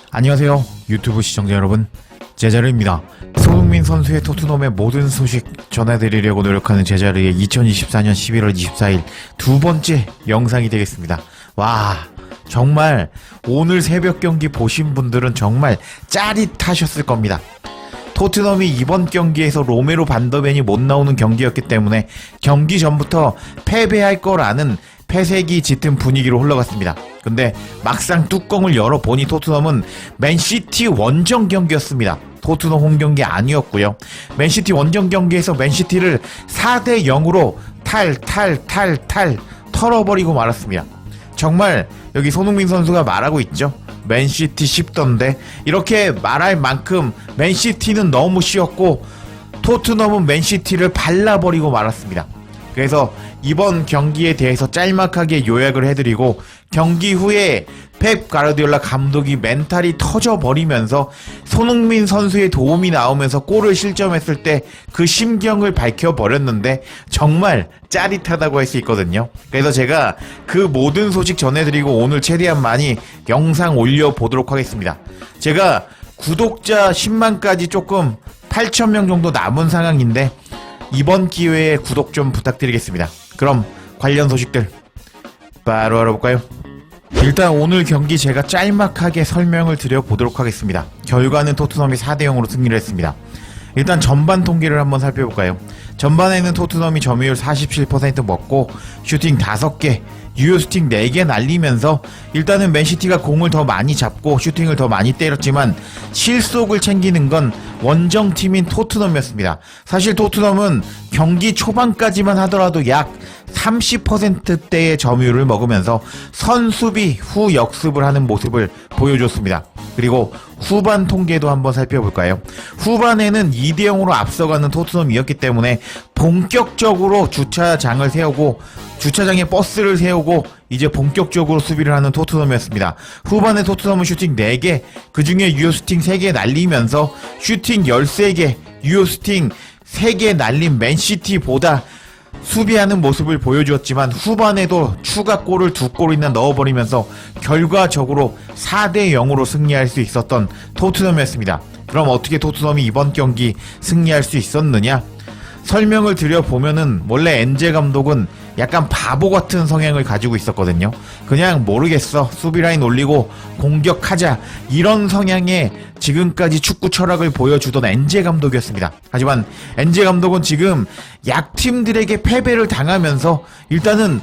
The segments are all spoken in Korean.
안녕하세요 유튜브 시청자 여러분, 제자르입니다. 손흥민 선수의 토트넘의 모든 소식 전해드리려고 노력하는 제자르의 2024년 11월 24일 두 번째 영상이 되겠습니다. 와, 정말 오늘 새벽 경기 보신 분들은 정말 짜릿하셨을 겁니다. 토트넘이 이번 경기에서 로메로 반더벤이 못 나오는 경기였기 때문에 경기 전부터 패배할 거라는 패색이 짙은 분위기로 흘러갔습니다. 근데 막상 뚜껑을 열어보니 토트넘은 맨시티 원정 경기였습니다. 토트넘 홈경기 아니었고요. 맨시티 원정 경기에서 맨시티를 4대 0으로 탈 털어버리고 말았습니다. 정말 여기 손흥민 선수가 말하고 있죠. 맨시티 쉽던데, 이렇게 말할 만큼 맨시티는 너무 쉬웠고 토트넘은 맨시티를 발라버리고 말았습니다. 그래서 이번 경기에 대해서 짤막하게 요약을 해드리고, 경기 후에 펩 가르디올라 감독이 멘탈이 터져버리면서 손흥민 선수의 도움이 나오면서 골을 실점했을 때 그 심경을 밝혀버렸는데 정말 짜릿하다고 할 수 있거든요. 그래서 제가 그 모든 소식 전해드리고 오늘 최대한 많이 영상 올려보도록 하겠습니다. 제가 구독자 10만까지 조금 8,000명 정도 남은 상황인데 이번 기회에 구독 좀 부탁드리겠습니다. 그럼 관련 소식들 바로 알아볼까요? 일단 오늘 경기 제가 짤막하게 설명을 드려보도록 하겠습니다. 결과는 토트넘이 4대 0으로 승리를 했습니다. 일단 전반 통계를 한번 살펴볼까요? 전반에는 토트넘이 점유율 47% 먹고 슈팅 5개, 유효 슈팅 4개 날리면서 일단은 맨시티가 공을 더 많이 잡고 슈팅을 더 많이 때렸지만 실속을 챙기는 건 원정팀인 토트넘이었습니다. 사실 토트넘은 경기 초반까지만 하더라도 약 30%대의 점유율을 먹으면서 선수비 후 역습을 하는 모습을 보여줬습니다. 그리고 후반 통계도 한번 살펴볼까요? 후반에는 2대 0으로 앞서가는 토트넘이었기 때문에 본격적으로 주차장을 세우고 주차장에 버스를 세우고 이제 본격적으로 수비를 하는 토트넘이었습니다. 후반에 토트넘은 슈팅 4개, 그 중에 유효 슈팅 3개 날리면서 슈팅 13개, 유효 슈팅 3개 날린 맨시티보다 수비하는 모습을 보여주었지만 후반에도 추가골을 2골이나 넣어버리면서 결과적으로 4대 0으로 승리할 수 있었던 토트넘이었습니다. 그럼 어떻게 토트넘이 이번 경기 승리할 수 있었느냐? 설명을 드려보면은 원래 엔제 감독은 약간 바보 같은 성향을 가지고 있었거든요. 그냥 모르겠어, 수비라인 올리고 공격하자, 이런 성향의 지금까지 축구 철학을 보여주던 엔제 감독이었습니다. 하지만 엔제 감독은 지금 약팀들에게 패배를 당하면서 일단은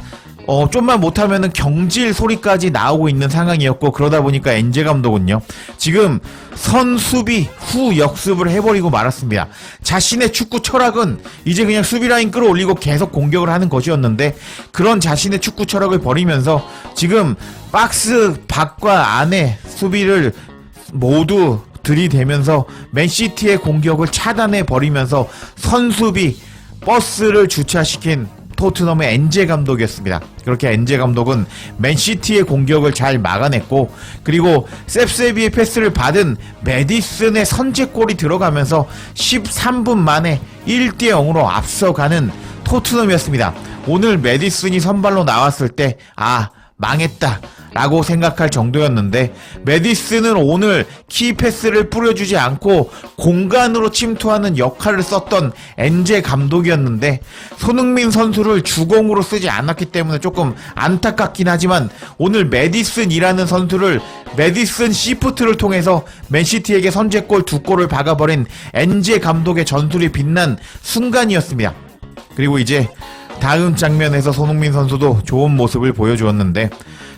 좀만 못하면은 경질 소리까지 나오고 있는 상황이었고, 그러다 보니까 엔제 감독은요 지금 선수비 후 역습을 해버리고 말았습니다. 자신의 축구 철학은 이제 그냥 수비라인 끌어올리고 계속 공격을 하는 것이었는데, 그런 자신의 축구 철학을 버리면서 지금 박스 밖과 안에 수비를 모두 들이대면서 맨시티의 공격을 차단해 버리면서 선수비 버스를 주차시킨 토트넘의 엔제 감독이었습니다. 그렇게 엔제 감독은 맨시티의 공격을 잘 막아냈고, 그리고 셉세비의 패스를 받은 메디슨의 선제골이 들어가면서 13분 만에 1대 0으로 앞서가는 토트넘이었습니다. 오늘 메디슨이 선발로 나왔을 때 망했다 라고 생각할 정도였는데, 메디슨은 오늘 키패스를 뿌려주지 않고 공간으로 침투하는 역할을 썼던 엔제 감독이었는데, 손흥민 선수를 주공으로 쓰지 않았기 때문에 조금 안타깝긴 하지만 오늘 메디슨이라는 선수를 메디슨 시프트를 통해서 맨시티에게 선제골 2골을 박아버린 엔제 감독의 전술이 빛난 순간이었습니다. 그리고 이제 다음 장면에서 손흥민 선수도 좋은 모습을 보여주었는데,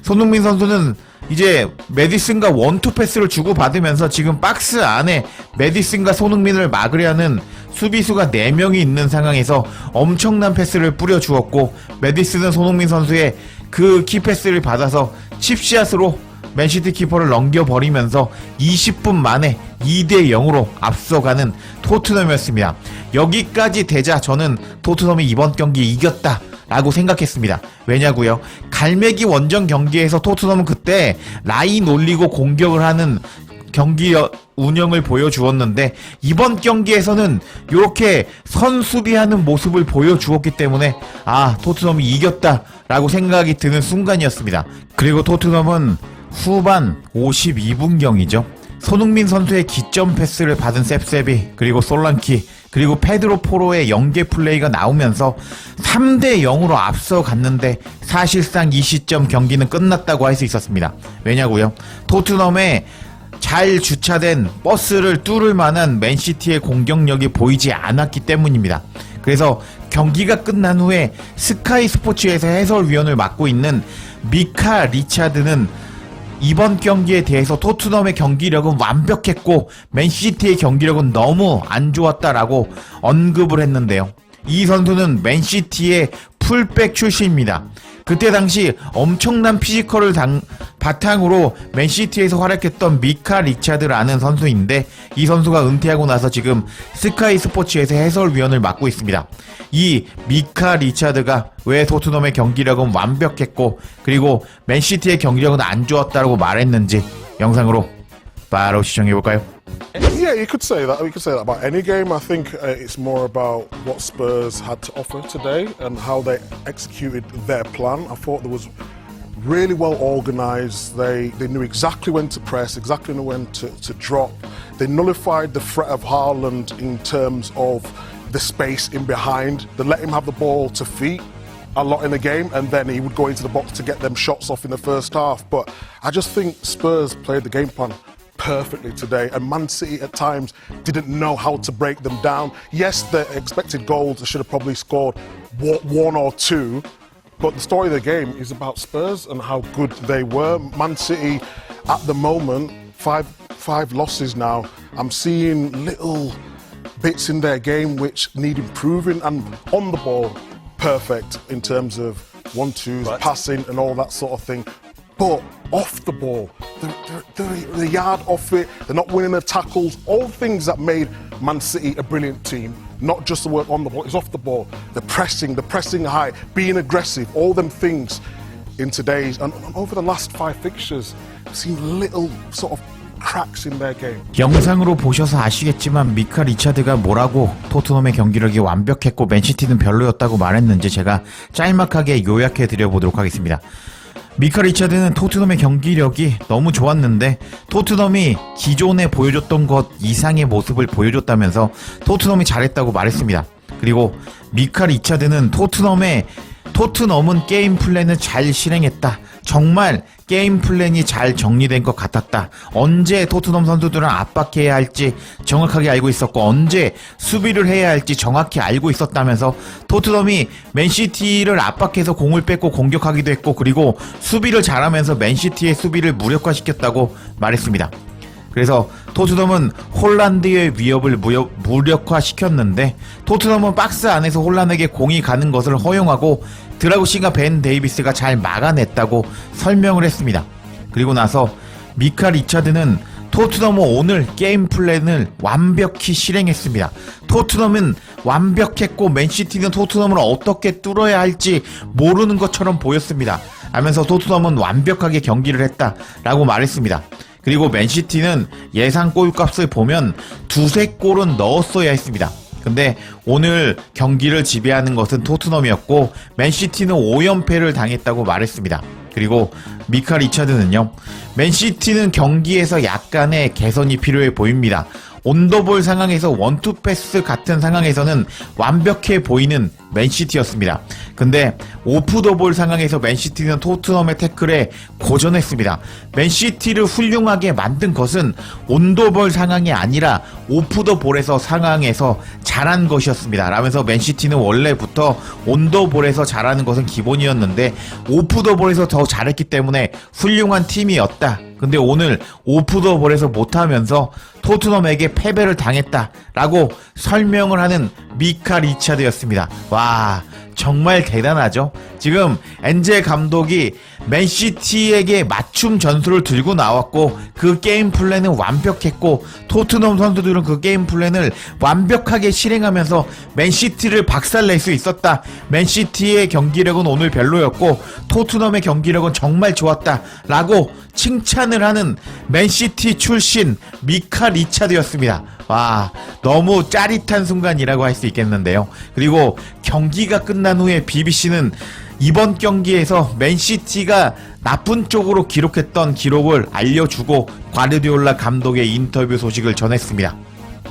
손흥민 선수는 이제 메디슨과 원투 패스를 주고받으면서 지금 박스 안에 메디슨과 손흥민을 막으려는 수비수가 4명이 있는 상황에서 엄청난 패스를 뿌려주었고, 메디슨은 손흥민 선수의 그 키패스를 받아서 칩샷으로 맨시티 키퍼를 넘겨버리면서 20분 만에 2대 0으로 앞서가는 토트넘이었습니다. 여기까지 되자 저는 토트넘이 이번 경기 이겼다 라고 생각했습니다. 왜냐고요? 갈매기 원정 경기에서 토트넘은 그때 라인 올리고 공격을 하는 경기 운영을 보여주었는데, 이번 경기에서는 이렇게 선수비하는 모습을 보여주었기 때문에 토트넘이 이겼다라고 생각이 드는 순간이었습니다. 그리고 토트넘은 후반 52분경이죠. 손흥민 선수의 기점 패스를 받은 셉셉이, 그리고 솔랑키, 그리고 페드로 포로의 연계 플레이가 나오면서 3대 0으로 앞서갔는데 사실상 이 시점 경기는 끝났다고 할 수 있었습니다. 왜냐고요? 토트넘에 잘 주차된 버스를 뚫을 만한 맨시티의 공격력이 보이지 않았기 때문입니다. 그래서 경기가 끝난 후에 스카이 스포츠에서 해설위원을 맡고 있는 미카 리차드는 이번 경기에 대해서 토트넘의 경기력은 완벽했고 맨시티의 경기력은 너무 안 좋았다라고 언급을 했는데요. 이 선수는 맨시티의 풀백 출신입니다. 그때 당시 엄청난 피지컬을 바탕으로 맨시티에서 활약했던 미카 리차드라는 선수인데, 이 선수가 은퇴하고 나서 지금 스카이 스포츠에서 해설위원을 맡고 있습니다. 이 미카 리차드가 왜 토트넘의 경기력은 완벽했고 그리고 맨시티의 경기력은 안 좋았다고 말했는지 영상으로 바로 시청해볼까요? Yeah, you could say that. We could say that about any game. I think it's more about what Spurs had to offer today and how they executed their plan. I thought there was really well organised. They knew exactly when to press, exactly when to drop. They nullified the threat of Haaland in terms of the space in behind. They let him have the ball to feet a lot in the game, and then he would go into the box to get them shots off in the first half. But I just think Spurs played the game plan perfectly today, and Man City at times didn't know how to break them down. Yes, the expected goals, they should have probably scored one or two, but the story of the game is about Spurs and how good they were. Man City at the moment, five losses now. I'm seeing little bits in their game which need improving, and on the ball perfect in terms of 1-2s, right, passing and all that sort of thing. But off the ball, they're a yard off it, they're not winning the tackles, all things that made Man City a brilliant team. Not just the work on the ball, it's off the ball. The pressing high, being aggressive, all them things in today's, and over the last 5 fixtures, I've seen little sort of cracks in their game. 영상으로 보셔서 아시겠지만 미카 리차드가 뭐라고 토트넘의 경기력이 완벽했고 맨시티는 별로였다고 말했는지 제가 짤막하게 요약해 드려보도록 하겠습니다. 미카 리차드는 토트넘의 경기력이 너무 좋았는데 토트넘이 기존에 보여줬던 것 이상의 모습을 보여줬다면서 토트넘이 잘했다고 말했습니다. 그리고 미카 리차드는 토트넘은 게임 플랜을 잘 실행했다. 정말 게임 플랜이 잘 정리된 것 같았다. 언제 토트넘 선수들은 압박해야 할지 정확하게 알고 있었고 언제 수비를 해야 할지 정확히 알고 있었다면서 토트넘이 맨시티를 압박해서 공을 뺏고 공격하기도 했고 그리고 수비를 잘하면서 맨시티의 수비를 무력화시켰다고 말했습니다. 그래서 토트넘은 홀란드의 위협을 무력화시켰는데 토트넘은 박스 안에서 홀란드에게 공이 가는 것을 허용하고 드라구신과 벤 데이비스가 잘 막아냈다고 설명을 했습니다. 그리고 나서 미카 리차드는 토트넘은 오늘 게임 플랜을 완벽히 실행했습니다. 토트넘은 완벽했고 맨시티는 토트넘을 어떻게 뚫어야 할지 모르는 것처럼 보였습니다. 하면서 토트넘은 완벽하게 경기를 했다라고 말했습니다. 그리고 맨시티는 예상 골값을 보면 2-3골은 넣었어야 했습니다. 근데 오늘 경기를 지배하는 것은 토트넘이었고 맨시티는 5연패를 당했다고 말했습니다. 그리고 미카 리차드는요, 맨시티는 경기에서 약간의 개선이 필요해 보입니다. 온더볼 상황에서 원투 패스 같은 상황에서는 완벽해 보이는 맨시티였습니다. 근데 오프 더 볼 상황에서 맨시티는 토트넘의 태클에 고전했습니다. 맨시티를 훌륭하게 만든 것은 온더볼 상황이 아니라 오프 더 볼에서 상황에서 잘한 것이었습니다. 라면서 맨시티는 원래부터 온더볼에서 잘하는 것은 기본이었는데 오프 더 볼에서 더 잘했기 때문에 훌륭한 팀이었다. 근데 오늘 오프 더 볼에서 못하면서 토트넘에게 패배를 당했다라고 설명을 하는 미카 리차드였습니다. 와, 정말 대단하죠? 지금 엔젤 감독이 맨시티에게 맞춤 전술을 들고 나왔고 그 게임 플랜은 완벽했고 토트넘 선수들은 그 게임 플랜을 완벽하게 실행하면서 맨시티를 박살낼 수 있었다. 맨시티의 경기력은 오늘 별로였고 토트넘의 경기력은 정말 좋았다 라고 칭찬을 하는 맨시티 출신 미카 리차드였습니다. 와, 너무 짜릿한 순간이라고 할 수 있겠는데요. 그리고 경기가 끝난 후에 BBC는 이번 경기에서 맨시티가 나쁜 쪽으로 기록했던 기록을 알려주고 과르디올라 감독의 인터뷰 소식을 전했습니다.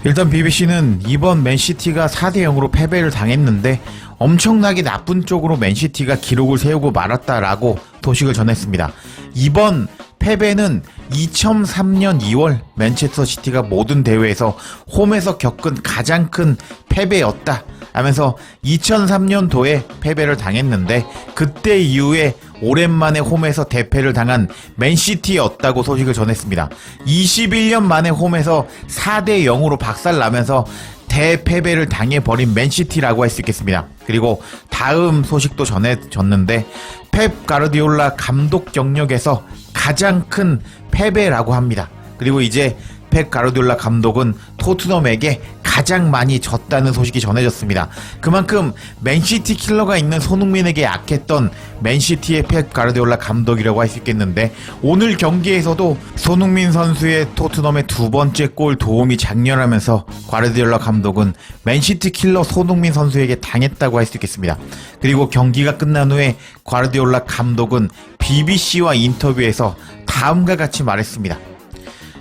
일단 BBC는 이번 맨시티가 4대0으로 패배를 당했는데 엄청나게 나쁜 쪽으로 맨시티가 기록을 세우고 말았다라고 소식을 전했습니다. 이번 패배는 2003년 2월 맨체스터 시티가 모든 대회에서 홈에서 겪은 가장 큰 패배였다 하면서 2003년도에 패배를 당했는데 그때 이후에 오랜만에 홈에서 대패를 당한 맨시티였다고 소식을 전했습니다. 21년 만에 홈에서 4대0으로 박살나면서 대패배를 당해버린 맨시티라고 할 수 있겠습니다. 그리고 다음 소식도 전해졌는데 펩 가르디올라 감독 경력에서 가장 큰 패배라고 합니다. 그리고 이제 펩 가르디올라 감독은 토트넘에게 가장 많이 졌다는 소식이 전해졌습니다. 그만큼 맨시티 킬러가 있는 손흥민에게 약했던 맨시티의 펩 가르디올라 감독이라고 할 수 있겠는데 오늘 경기에서도 손흥민 선수의 토트넘의 두 번째 골 도움이 장렬하면서 가르디올라 감독은 맨시티 킬러 손흥민 선수에게 당했다고 할 수 있겠습니다. 그리고 경기가 끝난 후에 가르디올라 감독은 BBC와 인터뷰에서 다음과 같이 말했습니다.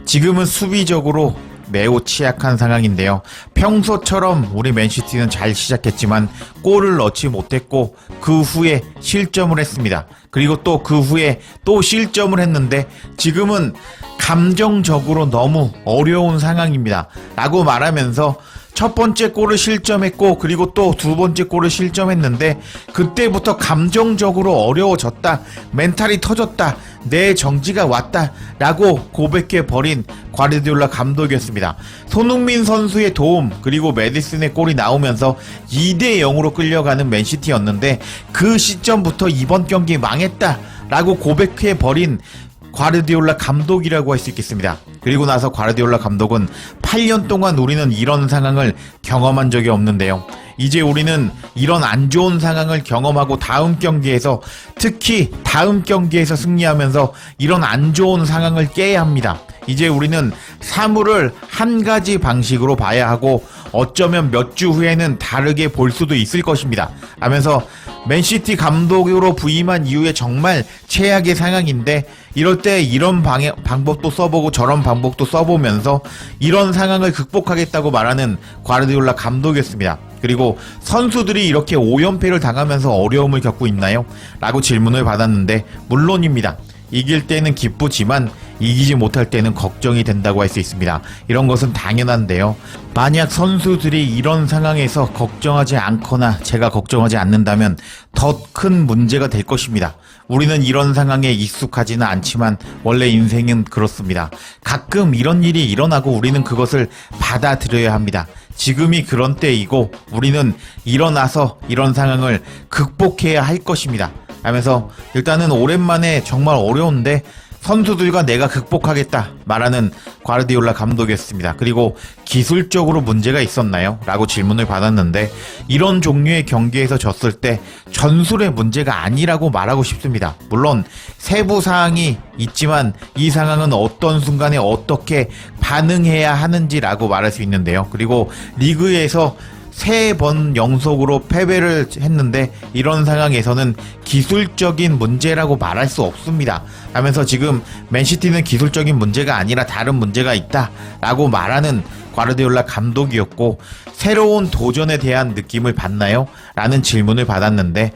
지금은 수비적으로 매우 취약한 상황인데요. 평소처럼 우리 맨시티는 잘 시작했지만 골을 넣지 못했고 그 후에 실점을 했습니다. 그리고 또 그 후에 또 실점을 했는데 지금은 감정적으로 너무 어려운 상황입니다. 라고 말하면서 첫 번째 골을 실점했고 그리고 또 두 번째 골을 실점했는데 그때부터 감정적으로 어려워졌다. 멘탈이 터졌다. 내 정지가 왔다. 라고 고백해버린 과르디올라 감독이었습니다. 손흥민 선수의 도움 그리고 메디슨의 골이 나오면서 2대0으로 끌려가는 맨시티였는데 그 시점부터 이번 경기 망했다. 라고 고백해버린 과르디올라 감독이라고 할 수 있겠습니다. 그리고 나서 과르디올라 감독은 8년 동안 우리는 이런 상황을 경험한 적이 없는데요. 이제 우리는 이런 안 좋은 상황을 경험하고 다음 경기에서 특히 다음 경기에서 승리하면서 이런 안 좋은 상황을 깨야 합니다. 이제 우리는 사물을 한 가지 방식으로 봐야 하고 어쩌면 몇 주 후에는 다르게 볼 수도 있을 것입니다. 하면서 맨시티 감독으로 부임한 이후에 정말 최악의 상황인데 이럴 때 이런 방법도 써보고 저런 방법도 써보면서 이런 상황을 극복하겠다고 말하는 과르디올라 감독이었습니다. 그리고 선수들이 이렇게 5연패를 당하면서 어려움을 겪고 있나요? 라고 질문을 받았는데 물론입니다. 이길 때는 기쁘지만 이기지 못할 때는 걱정이 된다고 할 수 있습니다. 이런 것은 당연한데요. 만약 선수들이 이런 상황에서 걱정하지 않거나 제가 걱정하지 않는다면 더 큰 문제가 될 것입니다. 우리는 이런 상황에 익숙하지는 않지만 원래 인생은 그렇습니다. 가끔 이런 일이 일어나고 우리는 그것을 받아들여야 합니다. 지금이 그런 때이고 우리는 일어나서 이런 상황을 극복해야 할 것입니다. 하면서 일단은 오랜만에 정말 어려운데 선수들과 내가 극복하겠다 말하는 과르디올라 감독이었습니다. 그리고 기술적으로 문제가 있었나요? 라고 질문을 받았는데 이런 종류의 경기에서 졌을 때 전술의 문제가 아니라고 말하고 싶습니다. 물론 세부 사항이 있지만 이 상황은 어떤 순간에 어떻게 반응해야 하는지라고 말할 수 있는데요. 그리고 리그에서 3번 연속으로 패배를 했는데 이런 상황에서는 기술적인 문제라고 말할 수 없습니다. 하면서 지금 맨시티는 기술적인 문제가 아니라 다른 문제가 있다 라고 말하는 과르디올라 감독이었고 새로운 도전에 대한 느낌을 받나요? 라는 질문을 받았는데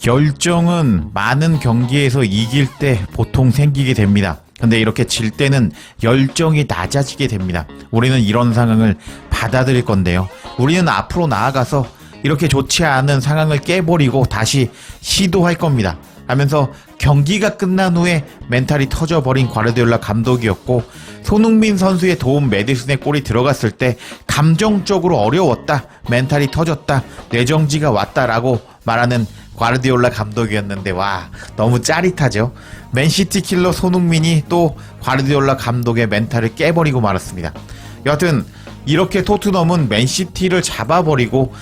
열정은 많은 경기에서 이길 때 보통 생기게 됩니다. 근데 이렇게 질 때는 열정이 낮아지게 됩니다. 우리는 이런 상황을 받아들일 건데요. 우리는 앞으로 나아가서 이렇게 좋지 않은 상황을 깨버리고 다시 시도할 겁니다. 하면서 경기가 끝난 후에 멘탈이 터져버린 과르디올라 감독이었고 손흥민 선수의 도움 메디슨의 골이 들어갔을 때 감정적으로 어려웠다, 멘탈이 터졌다, 뇌정지가 왔다라고 말하는 과르디올라 감독이었는데 와 너무 짜릿하죠. 맨시티 킬러 손흥민이 또 과르디올라 감독의 멘탈을 깨버리고 말았습니다. 여하튼 이렇게 토트넘은 맨시티를 잡아버리고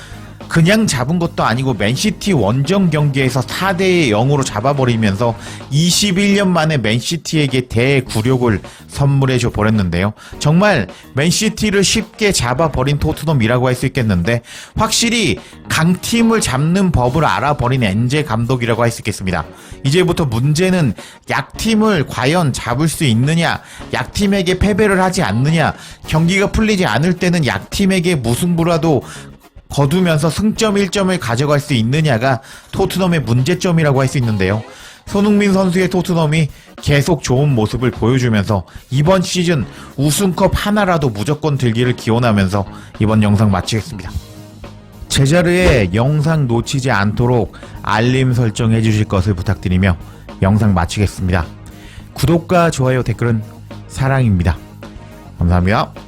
그냥 잡은 것도 아니고 맨시티 원정 경기에서 4대 0으로 잡아버리면서 21년 만에 맨시티에게 대구력을 선물해줘 버렸는데요. 정말 맨시티를 쉽게 잡아버린 토트넘이라고 할 수 있겠는데 확실히 강팀을 잡는 법을 알아버린 엔제 감독이라고 할 수 있겠습니다. 이제부터 문제는 약팀을 과연 잡을 수 있느냐, 약팀에게 패배를 하지 않느냐, 경기가 풀리지 않을 때는 약팀에게 무승부라도 거두면서 승점 1점을 가져갈 수 있느냐가 토트넘의 문제점이라고 할 수 있는데요. 손흥민 선수의 토트넘이 계속 좋은 모습을 보여주면서 이번 시즌 우승컵 하나라도 무조건 들기를 기원하면서 이번 영상 마치겠습니다. 제자르의 영상 놓치지 않도록 알림 설정해 주실 것을 부탁드리며 영상 마치겠습니다. 구독과 좋아요, 댓글은 사랑입니다. 감사합니다.